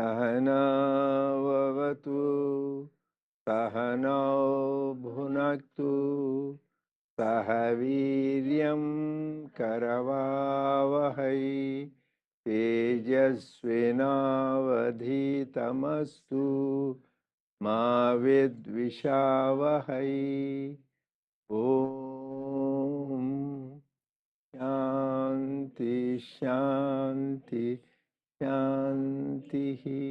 सहनावतु सहनौ भुनक्तु सह वीर्यं करवावहै तेजस्विनावधीतमस्तु मा विद्विषावहै ॐ शान्ति शान्ति Shantihi.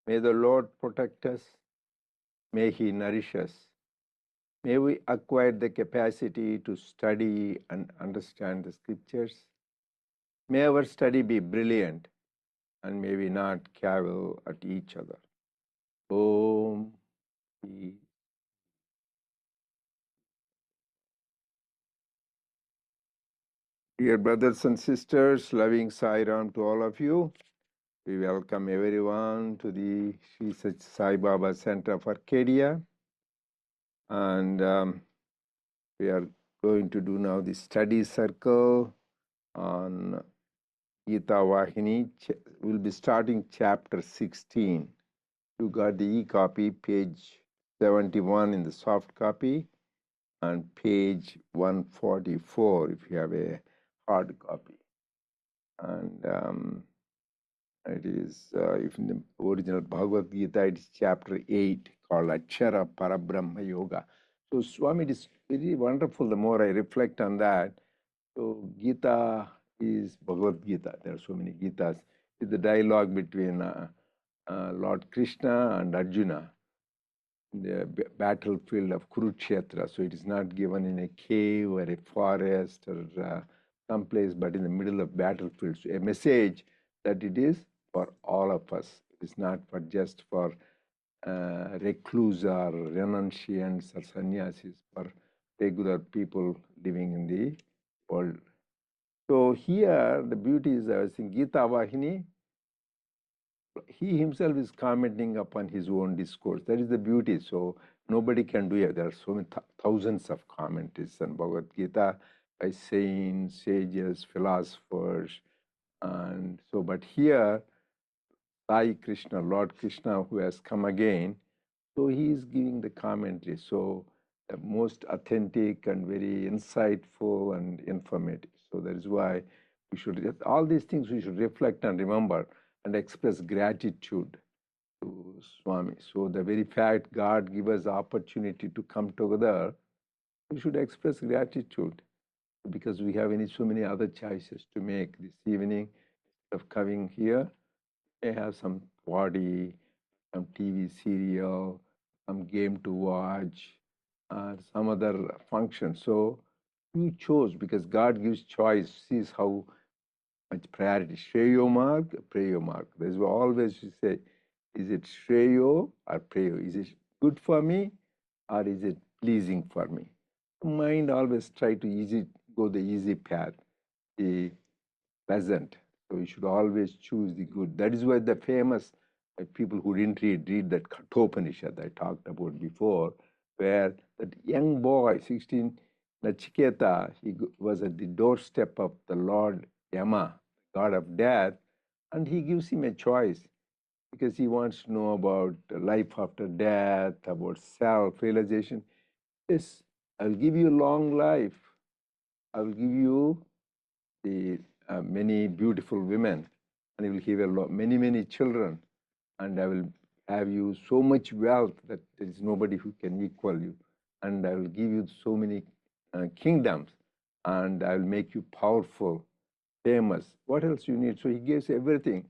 May the Lord protect us. May He nourish us. May we acquire the capacity to study and understand the scriptures. May our study be brilliant and may we not cavil at each other. Om. Dear brothers and sisters, loving Sai Ram to all of you. We welcome everyone to the Sri Sathya Sai Baba Center of Arcadia. And we are going to do now the study circle on Gita Vahini. We'll be starting chapter 16. You got the e-copy, page 71 in the soft copy, and page 144 if you have a hard copy. And it is, if in the original Bhagavad Gita, it is chapter 8 called Akshara Parabrahma Yoga. So Swami, it is very wonderful the more I reflect on that. So Gita is Bhagavad Gita. There are so many Gitas. It's the dialogue between Lord Krishna and Arjuna in the battlefield of Kurukshetra. So it is not given in a cave or a forest or someplace, but in the middle of battlefield. So a message that it is for all of us. It is not for just for recluse or renunciants or sannyasis, for regular people living in the world. So here the beauty is, I was in Gita Vahini, he himself is commenting upon his own discourse. That is the beauty. So nobody can do it. There are so many thousands of commentaries on Bhagavad Gita by saints, sages, philosophers, and so. But here, Sai Krishna, Lord Krishna, who has come again, so he is giving the commentary. So the most authentic and very insightful and informative. So that is why we should, all these things we should reflect and remember and express gratitude to Swami. So the very fact God give us the opportunity to come together, we should express gratitude because we have so many other choices to make this evening of coming here. May have some party, some TV serial, some game to watch, some other function. So you chose because God gives choice, sees how much priority. Shreyo mark, preyo mark. There's always you say, is it shreyo or preyo? Is it good for me or is it pleasing for me? Mind always try to go the easy path, the pleasant. So you should always choose the good. That is why the famous people who didn't read that Kathopanishad I talked about before, where that young boy, 16, Nachiketa, he was at the doorstep of the Lord Yama, god of death, and he gives him a choice because he wants to know about life after death, about self-realization. Yes, I will give you long life. I will give you the many beautiful women, and you will have many children, and I will have you so much wealth that there is nobody who can equal you, and I will give you so many kingdoms, and I will make you powerful, famous. What else you need? So he gives everything.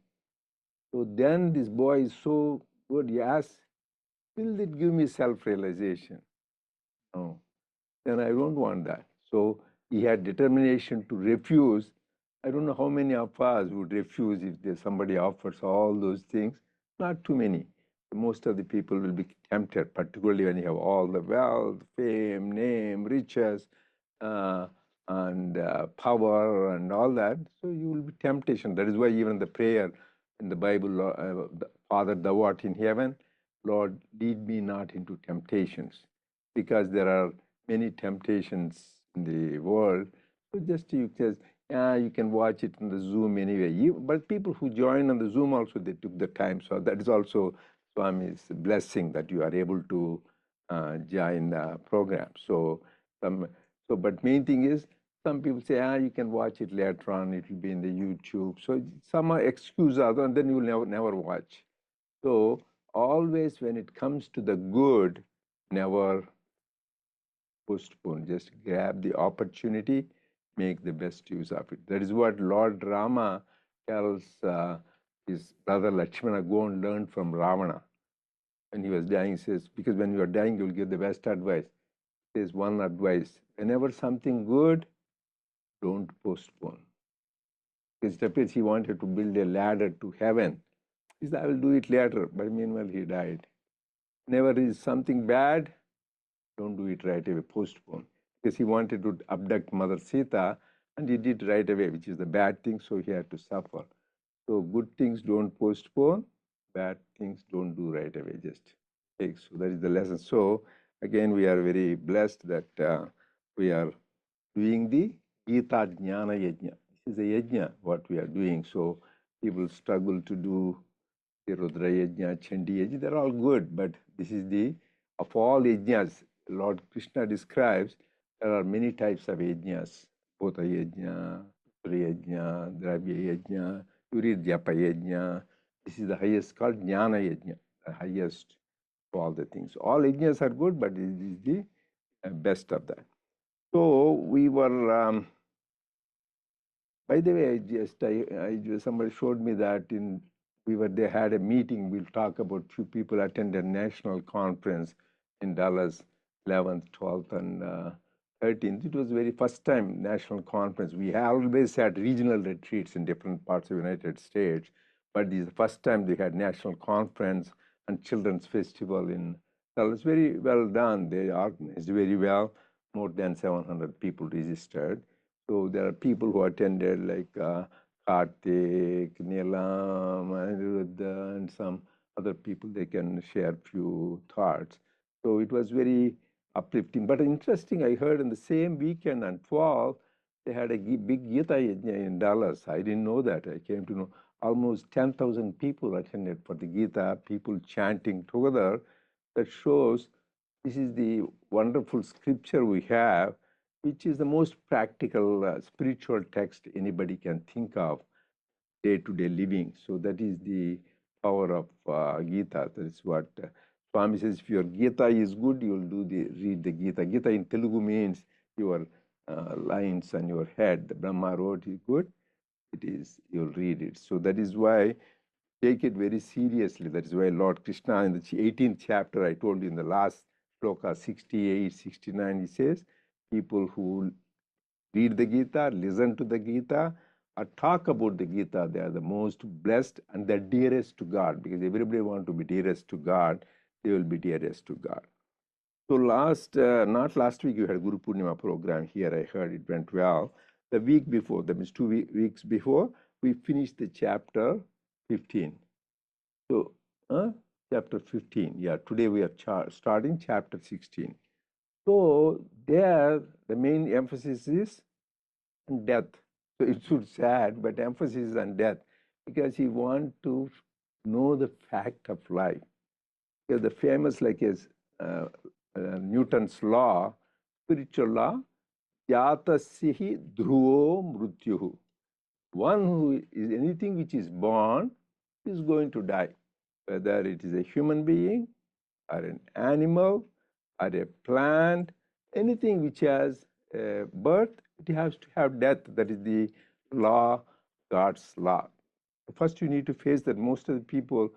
So then this boy is so good. He asks, will it give me self-realization? No. Then I don't want that. So he had determination to refuse. I don't know how many of us would refuse if somebody offers all those things. Not too many. Most of the people will be tempted, particularly when you have all the wealth, fame, name, riches, and power and all that. So you will be temptation. That is why even the prayer in the Bible, Father, thou art in heaven, Lord, lead me not into temptations, because there are many temptations in the world. So just you says, you can watch it in the Zoom anyway. But people who join on the Zoom also, they took the time. So that is also Swami's blessing that you are able to join the program. But main thing is, some people say, you can watch it later on. It will be in the YouTube. So some are excuse other, and then you will never watch. So always when it comes to the good, never postpone. Just grab the opportunity, make the best use of it. That is what Lord Rama tells his brother Lakshmana, go and learn from Ravana. When he was dying, he says, because when you are dying, you will give the best advice. He says one advice, whenever something good, don't postpone. Because suppose he wanted to build a ladder to heaven. He said, I will do it later. But meanwhile, he died. Whenever is something bad, don't do it right away, postpone. Because he wanted to abduct Mother Sita, and he did right away, which is the bad thing, so he had to suffer. So good things don't postpone, bad things don't do right away, just take. So that is the lesson. So again, we are very blessed that we are doing the Gita Jnana Yajna. This is a yajna, what we are doing. So people struggle to do the Rudra Yajna, Chandi Yajna, they're all good, but this is the, of all yajnas, Lord Krishna describes, there are many types of yajnas, Bhota Yajna, Putra Yajna, Dravya Yajna, Yurid Japa Yajna. This is the highest called Jnana Yajna, the highest of all the things. All yajnas are good, but this is the best of that. So we were, by the way, somebody showed me that they had a meeting. We'll talk about few people attended national conference in Dallas, 11th, 12th, and 13th. It was very first time national conference. We always had regional retreats in different parts of the United States, but this is the first time they had national conference and children's festival in Dallas. Very well done. They organized very well. More than 700 people registered. So there are people who attended like Karthik, Neelam, Aniruddha, and some other people. They can share few thoughts. So it was very uplifting. But interesting, I heard in the same weekend on 12, they had a big Gita Yajna in Dallas. I didn't know that. I came to know almost 10,000 people attended for the Gita, people chanting together. That shows this is the wonderful scripture we have, which is the most practical spiritual text anybody can think of day-to-day living. So that is the power of Gita. That is what Swami says. If your Gita is good, you will read the Gita. Gita in Telugu means your lines on your head. The Brahma wrote is good. It is, you'll read it. So that is why take it very seriously. That is why Lord Krishna in the 18th chapter, I told you in the last shloka 68, 69, he says, people who read the Gita, listen to the Gita, or talk about the Gita, they are the most blessed and the dearest to God, because everybody wants to be dearest to God, they will be dearest to God. So not last week, you had Guru Purnima program here. I heard it went well. The week before, that means 2 weeks before, we finished the chapter 15. So, chapter 15. Yeah, today we are starting chapter 16. So, there, the main emphasis is on death. So, it should sad, but emphasis is on death because he wants to know the fact of life. Because the famous, like is Newton's law, spiritual law, Yatasya dhruvo mrutyuhu. One who is anything which is born is going to die, whether it is a human being or an animal or a plant, anything which has birth, it has to have death. That is the law, God's law. First, you need to face that most of the people,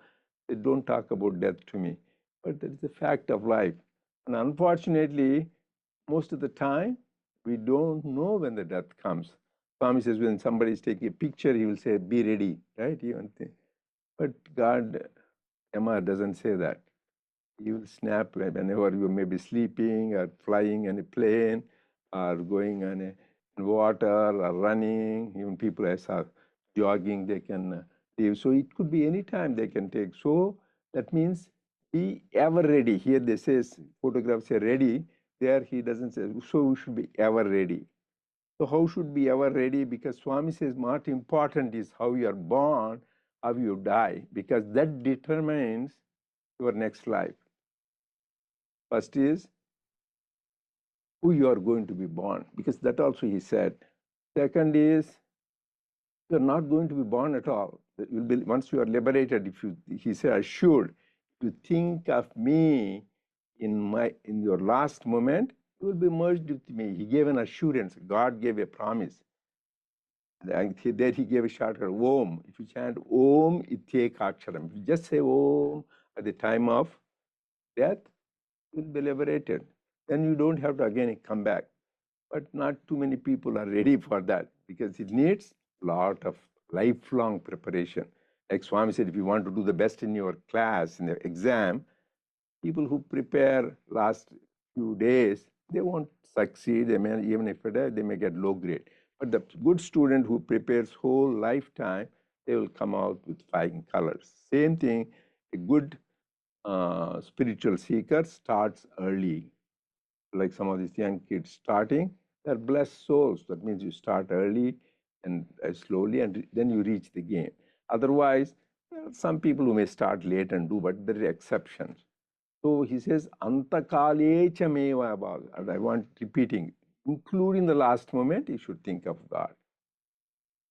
they don't talk about death to me, but that is a fact of life. And unfortunately, most of the time, we don't know when the death comes. Swami says when somebody is taking a picture, he will say, be ready, right? But God, Emma doesn't say that. He will snap whenever you may be sleeping or flying in a plane or going on in water or running. Even people as are jogging, they can leave. So it could be any time they can take. So that means be ever ready. Here they says, photographs say ready. There he doesn't say, so we should be ever ready. So how should be ever ready? Because Swami says, what important is how you are born, how you die, because that determines your next life. First is who you are going to be born, because that also he said. Second is you are not going to be born at all. You'll be, once you are liberated, if you, he said, assured, if you think of me in your last moment, you will be merged with me. He gave an assurance. God gave a promise. And there he gave a shortcut, Om. If you chant Om Ityek Aksharam, if you just say Om at the time of death, you will be liberated. Then you don't have to again come back. But not too many people are ready for that because it needs a lot of lifelong preparation. Like Swami said, if you want to do the best in your class, in the exam, people who prepare last few days, they won't succeed. They may, even if they may get low grade. But the good student who prepares whole lifetime, they will come out with flying colors. Same thing, a good spiritual seeker starts early. Like some of these young kids starting, they're blessed souls. That means you start early and slowly, and then you reach the game. Otherwise, there are some people who may start late and do, but there are exceptions. So he says, Antakale chameva bhav. And I want repeating, including the last moment, you should think of God.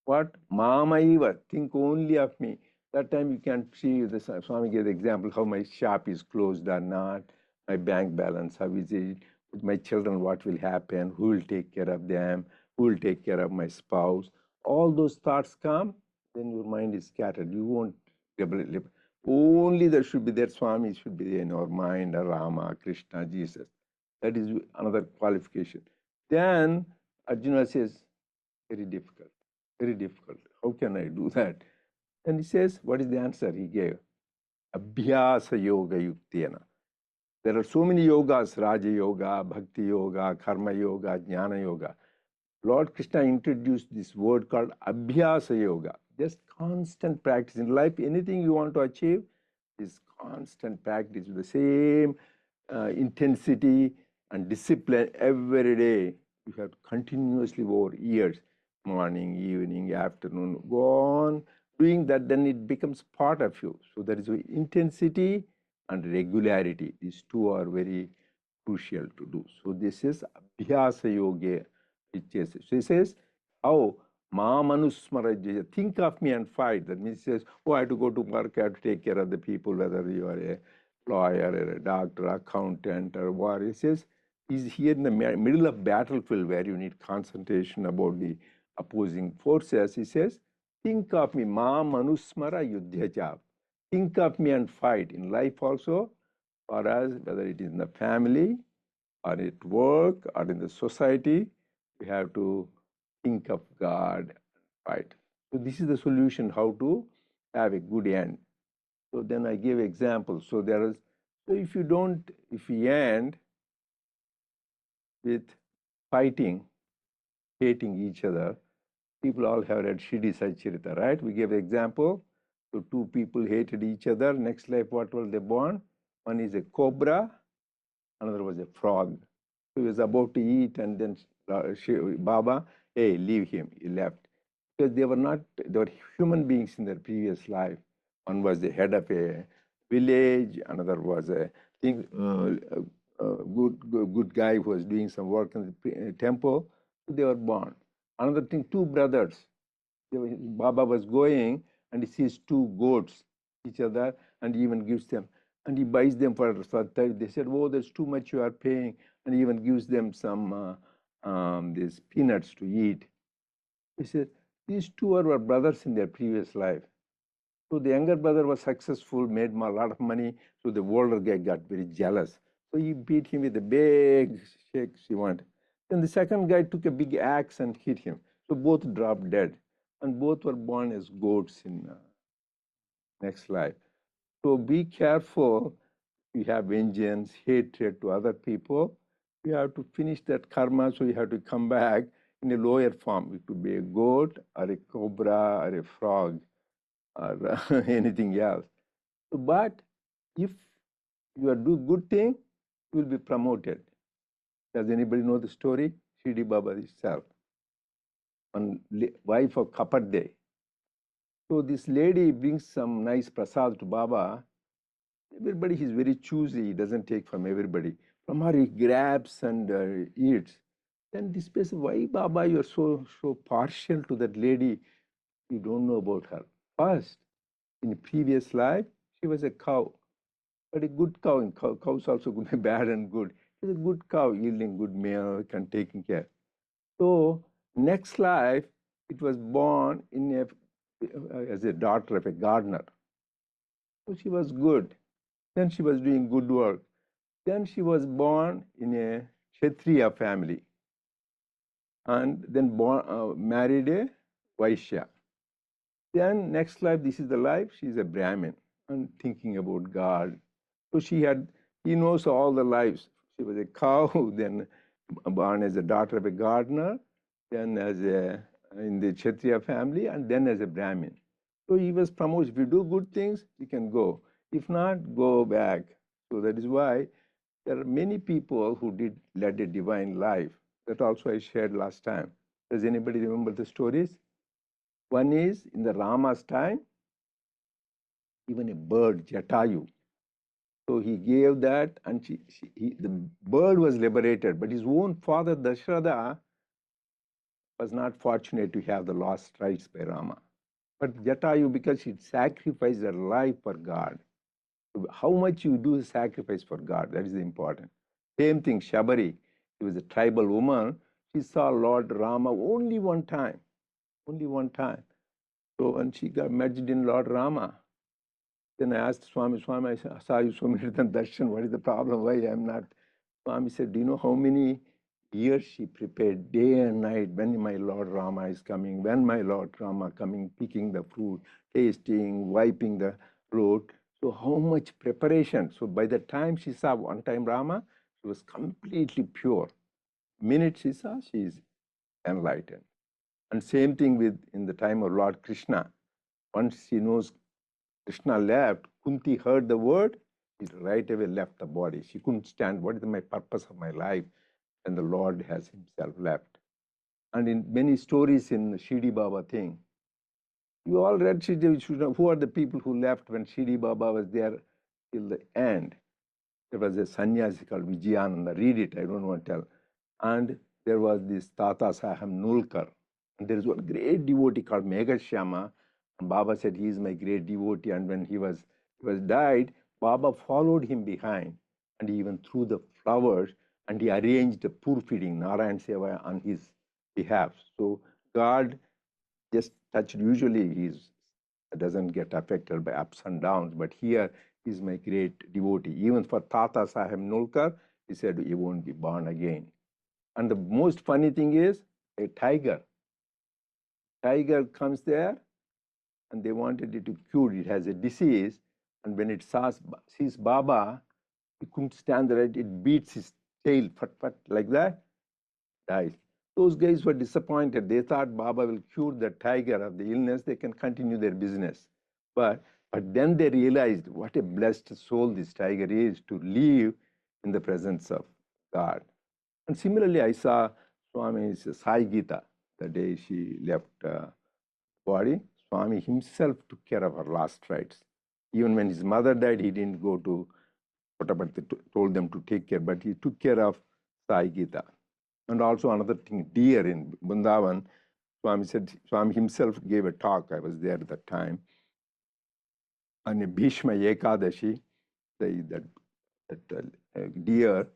What? Mamaiva, think only of me. That time you can see, the Swami gave the example how my shop is closed or not, my bank balance, how is it, with my children, what will happen, who will take care of them, who will take care of my spouse. All those thoughts come, then your mind is scattered. You won't live. Only there should be that Swami should be in our mind, or Rama, Krishna, Jesus. That is another qualification. Then Arjuna says, very difficult, very difficult. How can I do that? And he says, what is the answer he gave? Abhyasa yoga yuktena. There are so many yogas, Raja Yoga, Bhakti Yoga, Karma Yoga, Jnana Yoga. Lord Krishna introduced this word called Abhyasa Yoga. Just constant practice. In life, anything you want to achieve is constant practice with the same intensity and discipline every day. You have continuously over years, morning, evening, afternoon, go on doing that, then it becomes part of you. So there is intensity and regularity. These two are very crucial to do. So this is Abhyasa Yoga. So he says, how Mamanusmara, think of me and fight. That means he says, oh, I have to go to work, I have to take care of the people, whether you are a lawyer or a doctor, accountant, or what. He says, he's here in the middle of battlefield where you need concentration about the opposing forces. He says, think of me, Manusmara Yudhyacha. Think of me and fight. In life also, for us, whether it is in the family, or at work, or in the society, we have to think of God, right? So this is the solution, how to have a good end. So then I give examples. So there is, so if we end with fighting, hating each other, people all have read Shidi Sachirita, right? We gave example. So two people hated each other. Next life, what were they born? One is a cobra, another was a frog. So he was about to eat, and then Baba, hey, leave him. He left. Because they were human beings in their previous life. One was the head of a village, another was a good guy who was doing some work in the temple. So they were born. Another thing, two brothers. Baba was going and he sees two goats each other, and he even gives them, and he buys them for Sathya. They said, oh, there's too much you are paying, and he even gives them some these peanuts to eat. He said, these two were brothers in their previous life. So the younger brother was successful, made a lot of money, so the older guy got very jealous. So he beat him with a big shake she wanted. Then the second guy took a big axe and hit him. So both dropped dead. And both were born as goats in next life. So be careful. You have vengeance, hatred to other people. You have to finish that karma, so you have to come back in a lower form. It could be a goat or a cobra or a frog or anything else. But if you are do good thing, you will be promoted. Does anybody know the story? Shirdi Baba itself. one wife of Kapadde. So this lady brings some nice prasad to Baba. Everybody is very choosy. He doesn't take from everybody. From her, he grabs and eats. Then this person, why Baba, you're so partial to that lady? You don't know about her. First, in a previous life, she was a cow, but a good cow. And cows also could be bad and good. She's a good cow, yielding good milk and taking care. So next life, it was born in as a daughter of a gardener. So she was good. Then she was doing good work. Then she was born in a Kshatriya family, and then married a Vaishya. Then next life, this is the life, she is a Brahmin and thinking about God. So he knows all the lives. She was a cow, then born as a daughter of a gardener, then in the Kshatriya family, and then as a Brahmin. So he was promoted. If you do good things, you can go. If not, go back. So that is why there are many people who led a divine life. That also I shared last time. Does anybody remember the stories? One is in the Rama's time, even a bird, Jatayu. So he gave that, and the bird was liberated, but his own father, Dasharatha, was not fortunate to have the lost rights by Rama. But Jatayu, because she sacrificed her life for God. So how much you do sacrifice for God, that is important. Same thing, Shabari, she was a tribal woman. She saw Lord Rama only one time. Only one time. So when she got merged in Lord Rama, then I asked Swami, I saw you so many times darshan, what is the problem? Why I'm not? Swami said, do you know how many years she prepared day and night when my Lord Rama is coming, when my Lord Rama coming, picking the fruit, tasting, wiping the road. So how much preparation. So by the time she saw one time Rama, she was completely pure. Minute she saw, she is enlightened. And same thing with in the time of Lord Krishna. Once she knows Krishna left, Kunti heard the word, she right away left the body. She couldn't stand, what is my purpose of my life? And the Lord has himself left. And in many stories in the Shirdi Baba thing, you all read Shirdi, you should know who are the people who left when Shirdi Baba was there till the end. There was a sannyasi called Vijayananda. Read it, I don't want to tell. And there was this Tata Saham Nulkar. And there is one great devotee called Megashama. And Baba said, he is my great devotee. And when he was died, Baba followed him behind. And he even threw the flowers. And he arranged the poor feeding, Narayan Seva, on his behalf. So God just touched. Usually he doesn't get affected by ups and downs. But here, he's my great devotee. Even for Tata Sahib Nulkar, he said he won't be born again. And the most funny thing is a tiger. Tiger comes there and they wanted it to cure. It has a disease. And when it sees Baba, it couldn't stand there. It beats his tail, fat, like that, dies. Those guys were disappointed. They thought Baba will cure the tiger of the illness. They can continue their business. But then they realized what a blessed soul this tiger is to live in the presence of God. And similarly, I saw Swami's Sai Gita the day she left body. Swami himself took care of her last rites. Even when his mother died, he didn't go to Puttaparthi, told them to take care, but he took care of Sai Gita. And also another thing, deer in Bundavan, Swami himself gave a talk. I was there at that time. On a Bhishma Ekadashi, that deer,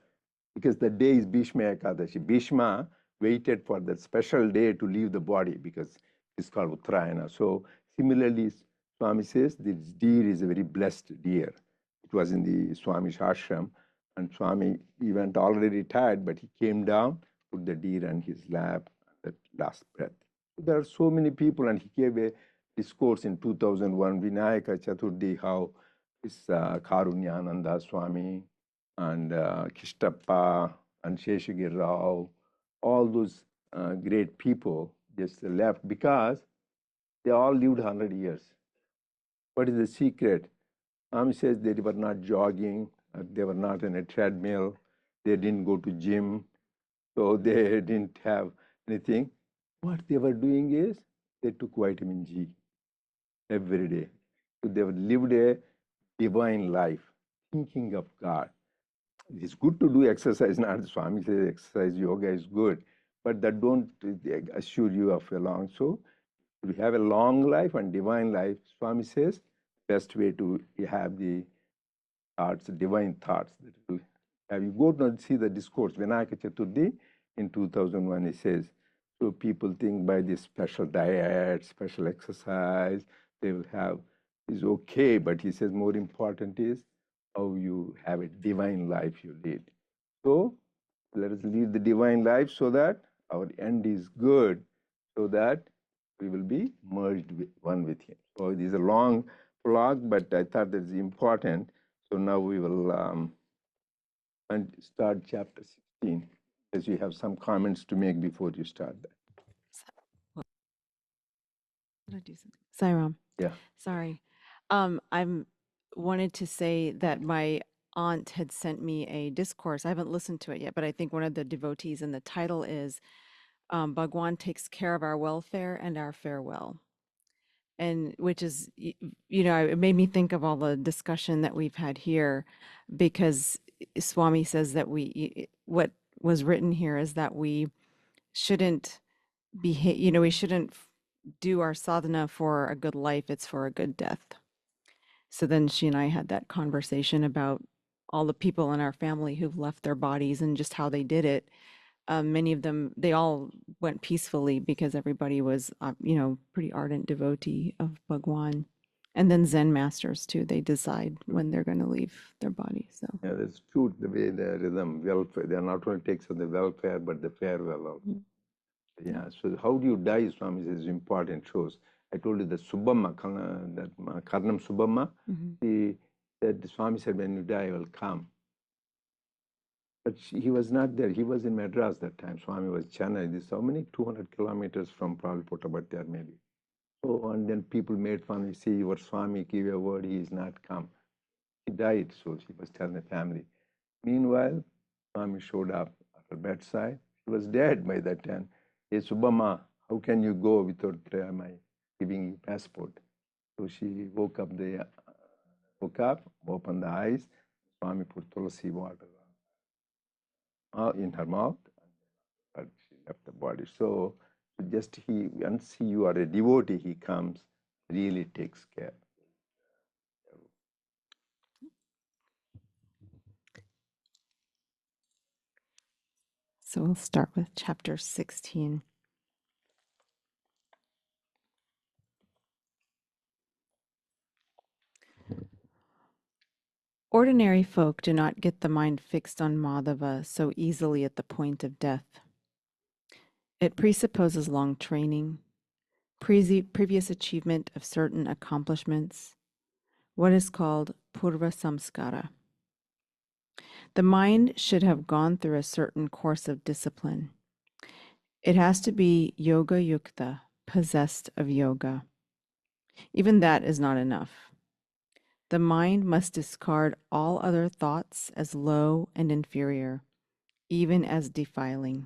because the day is Bhishma Ekadashi. Bhishma waited for that special day to leave the body because it's called Uttarayana. So similarly, Swami says this deer is a very blessed deer. It was in the Swami's ashram, and Swami, he went already retired, but he came down, put the deer on his lap, that last breath. There are so many people, and he gave a discourse in 2001, Vinayaka Chaturthi, how this Karunyananda Swami and Kishtappa and Sheshagir Rao, all those great people just left because they all lived 100 years. What is the secret? Swami says they were not jogging, they were not on a treadmill, they didn't go to gym, so they didn't have anything. What they were doing is they took vitamin G every day. So they lived a divine life, thinking of God. It's good to do exercise. Not Swami says exercise, yoga is good, but that don't assure you of a long. So if you have a long life and divine life, Swami says best way to have the thoughts, divine thoughts. That will have you go and see the discourse Vinayaka Chaturthi in 2001. He says so people think by this special diet, special exercise, they will have is okay, but he says more important is how you have a divine life you lead. So let us lead the divine life so that our end is good, so that we will be merged with one with him. So this is a long blog, but I thought that's important. So now we will and start chapter 16, as you have some comments to make before you start that. Did I do something? Sairam. Yeah. Sorry. I'm wanted to say that my aunt had sent me a discourse. I haven't listened to it yet, but I think one of the devotees, and the title is Bhagwan takes care of our welfare and our farewell. And which is, you know, it made me think of all the discussion that we've had here, because Swami says that what was written here is that we shouldn't behave, you know, we shouldn't do our sadhana for a good life, it's for a good death. So then she and I had that conversation about all the people in our family who've left their bodies and just how they did it. Many of them, they all went peacefully because everybody was, you know, pretty ardent devotee of Bhagwan. And then Zen masters too, they decide when they're going to leave their body. So Yeah, that's true. The way the rhythm, welfare, they are not only takes on the welfare, but the farewell also. Yeah. So how do you die, Swami, is important. Shows. I told you that Subbamma, that Karnam Subbamma, he said, the Swami said, when you die, I will come. But he was not there. He was in Madras that time. Swami was Chennai. This how many? 200 kilometers from probably Puttaparthi, maybe. So, and then people made fun. We see your Swami give a word, he is not come. He died, so she was telling the family. Meanwhile, Swami showed up at her bedside. She was dead by that time. Hey, Subama, how can you go without my giving you passport? So she woke up, opened the eyes. Swami put tulsi water in her mouth, but she left the body. So just once you are a devotee, he comes, really takes care. So we'll start with chapter 16. Ordinary folk do not get the mind fixed on Madhava so easily at the point of death. It presupposes long training, previous achievement of certain accomplishments, what is called purva samskara. The mind should have gone through a certain course of discipline. It has to be yoga yukta, possessed of yoga. Even that is not enough. The mind must discard all other thoughts as low and inferior, even as defiling.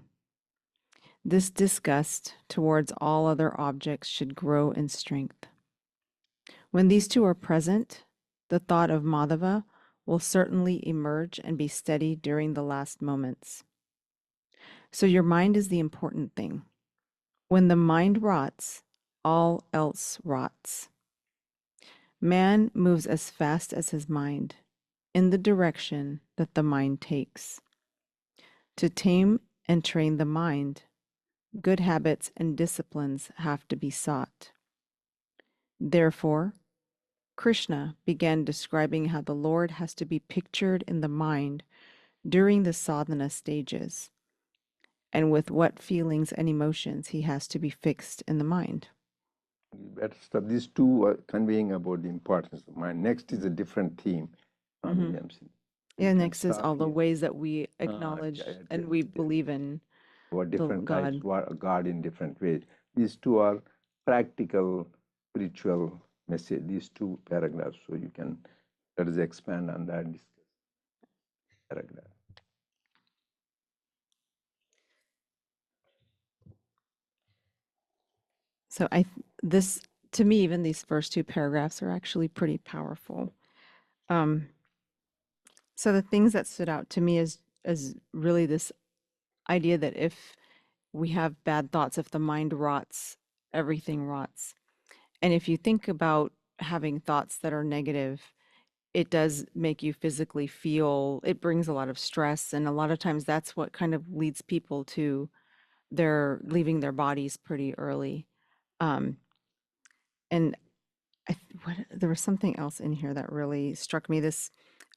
This disgust towards all other objects should grow in strength. When these two are present, the thought of Madhava will certainly emerge and be steady during the last moments. So your mind is the important thing. When the mind rots, all else rots. Man moves as fast as his mind, in the direction that the mind takes. To tame and train the mind, good habits and disciplines have to be sought. Therefore, Krishna began describing how the Lord has to be pictured in the mind during the sadhana stages, and with what feelings and emotions he has to be fixed in the mind. Better stuff. These two are conveying about the importance of mind. Next is a different theme. Yeah, next is all the ways that we acknowledge and we believe in what different types God. of God in different ways. These two are practical, spiritual message. These two paragraphs. So you can let us expand on that. Discuss paragraph. So this, to me, even these first two paragraphs are actually pretty powerful. Um, so the things that stood out to me is really this idea that if we have bad thoughts, if the mind rots, everything rots. And if you think about having thoughts that are negative, it does make you physically feel, it brings a lot of stress. And a lot of times that's what kind of leads people to their leaving their bodies pretty early. Um, and there was something else in here that really struck me.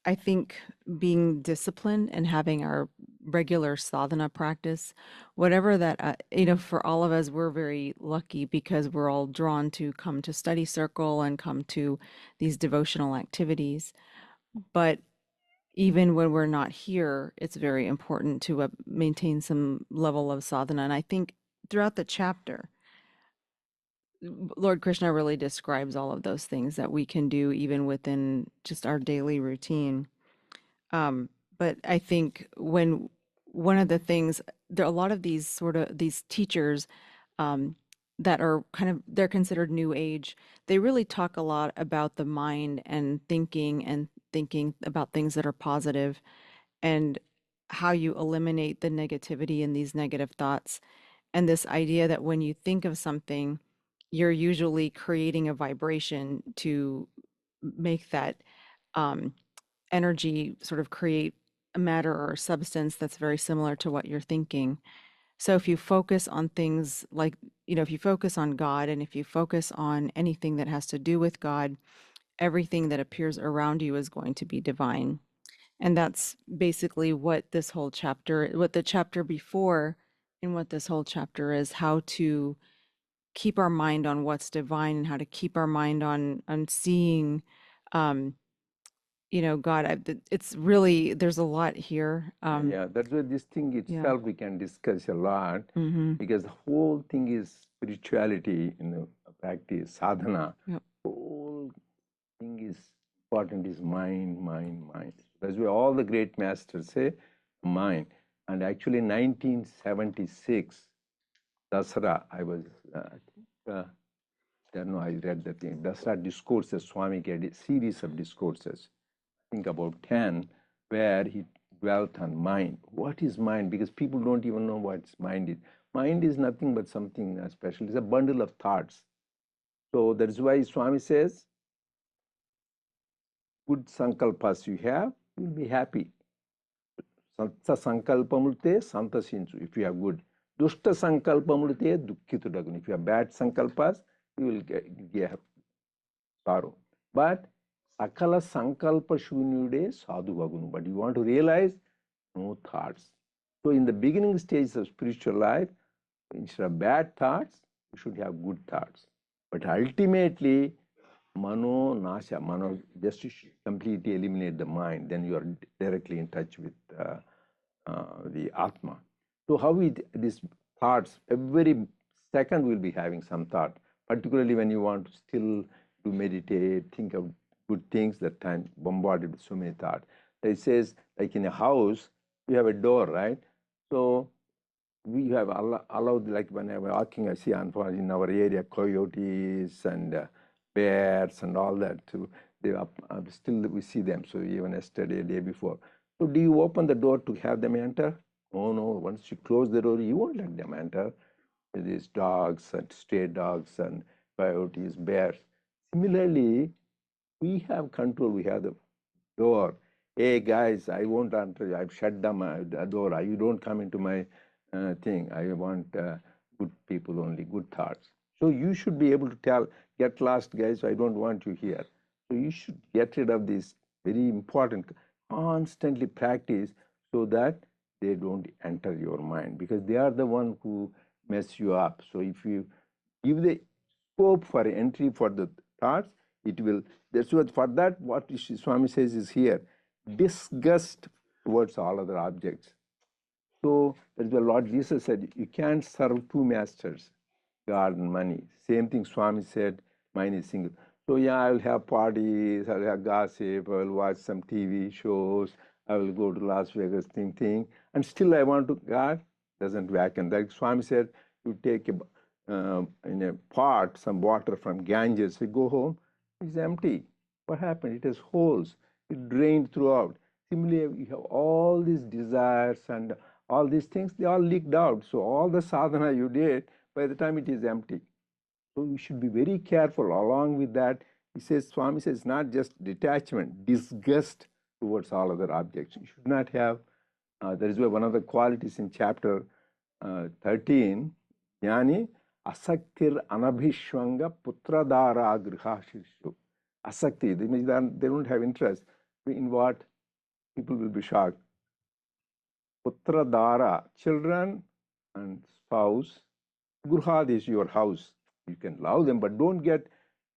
I think being disciplined and having our regular sadhana practice, whatever that, for all of us, we're very lucky because we're all drawn to come to study circle and come to these devotional activities. But even when we're not here, it's very important to maintain some level of sadhana. And I think throughout the chapter, Lord Krishna really describes all of those things that we can do even within just our daily routine. But I think when one of the things, there are a lot of these sort of these teachers um, that are they're considered new age. They really talk a lot about the mind and thinking about things that are positive and how you eliminate the negativity in these negative thoughts. And this idea that when you think of something, you're usually creating a vibration to make that um, energy sort of create a matter or substance that's very similar to what you're thinking. So if you focus on things like, if you focus on God and if you focus on anything that has to do with God, everything that appears around you is going to be divine. And that's basically what the chapter before and what this whole chapter is, how to keep our mind on what's divine and how to keep our mind on seeing um, God, it's really, there's a lot here. Yeah, that's why this thing Yeah. itself we can discuss a lot, Mm-hmm. because the whole thing is spirituality, practice, sadhana. Yep. Whole thing is important is mind, mind, mind. That's why all the great masters say mind. And actually, 1976, Dasara, I was, I think, I don't know, I read that thing. Dasara discourses, Swami gave a series of discourses, I think about 10, where he dwelt on mind. What is mind? Because people don't even know what mind is. Mind is nothing but something special. It's a bundle of thoughts. So that's why Swami says, good sankalpas you have, you'll be happy. Satya sankalpamurte santasinchu, if you have good. Dushta sankalpamurte dukkitudagunu. If you have bad sankalpas, you will get sorrow. But sakala sankalpa shunyude sadhuvagunu. But you want to realize no thoughts. So in the beginning stages of spiritual life, instead of bad thoughts, you should have good thoughts. But ultimately, mano nasha, mano, just to completely eliminate the mind, then you are directly in touch with the Atma. So how these thoughts, every second we'll be having some thought, particularly when you want to still to meditate, think of good things, that time bombarded with so many thoughts. It says, like in a house, you have a door, right? So we have allowed, like when I was walking, I see in our area coyotes and bears and all that too. They are still we see them. So even yesterday, day before. So do you open the door to have them enter? Oh no! Once you close the door, you won't let them enter. These dogs and stray dogs and coyotes, bears. Similarly, we have control. We have the door. Hey guys, I won't enter. I've shut down the door. You don't come into my thing. I want good people only, good thoughts. So you should be able to tell, get lost, guys. I don't want you here. So you should get rid of this very important, constantly practice so that they don't enter your mind, because they are the one who mess you up. So if you give the scope for entry for the thoughts, it will. That's what for that. What Swami says is here: disgust towards all other objects. So that's what Lord Jesus said. You can't serve two masters, God and money. Same thing Swami said. Mine is single. So yeah, I will have parties. I will have gossip. I will watch some TV shows. I will go to Las Vegas, thing, and still I want to. God doesn't vacuum. Like Swami said, you take a in a pot some water from Ganges. We go home, it's empty. What happened? It has holes. It drained throughout. Similarly, you have all these desires and all these things, they all leaked out. So all the sadhana you did, by the time it is empty. So you should be very careful. Along with that, he says, Swami says, not just detachment, disgust towards all other objects. You should not have, that is why one of the qualities in chapter 13, Jnani, asaktir anabhishwanga putradara grihashishu. Asakti, they don't have interest. In what? People will be shocked. Putradara, children and spouse. Gurhad is your house. You can love them, but don't get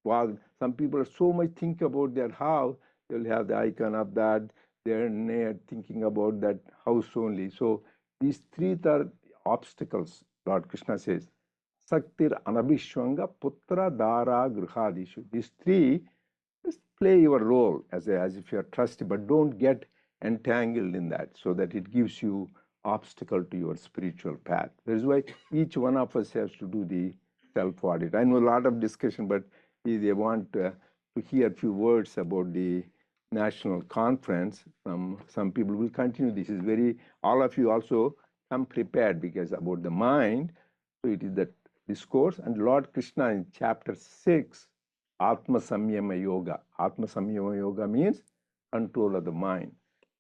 fogged. Some people are so much think about their house, they'll have the icon of that. They're thinking about that house only. So these three are obstacles, Lord Krishna says. Saktir anabhishwanga putra dara grihadishu. These three, just play your role as if you're trusty, but don't get entangled in that so that it gives you obstacle to your spiritual path. That is why each one of us has to do the self-audit. I know a lot of discussion, but they want to hear a few words about the national conference. Some people will continue. This is very, all of you also come prepared because about the mind. So it is that discourse. And Lord Krishna in chapter 6, Atma Samyama Yoga. Atma Samyama Yoga means control of the mind.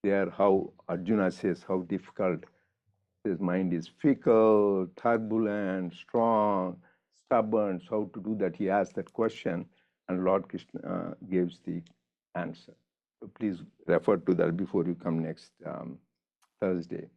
There, how Arjuna says how difficult his mind is fickle, turbulent, strong, stubborn. So how to do that? He asked that question, and Lord Krishna gives the answer. So please refer to that before you come next Thursday.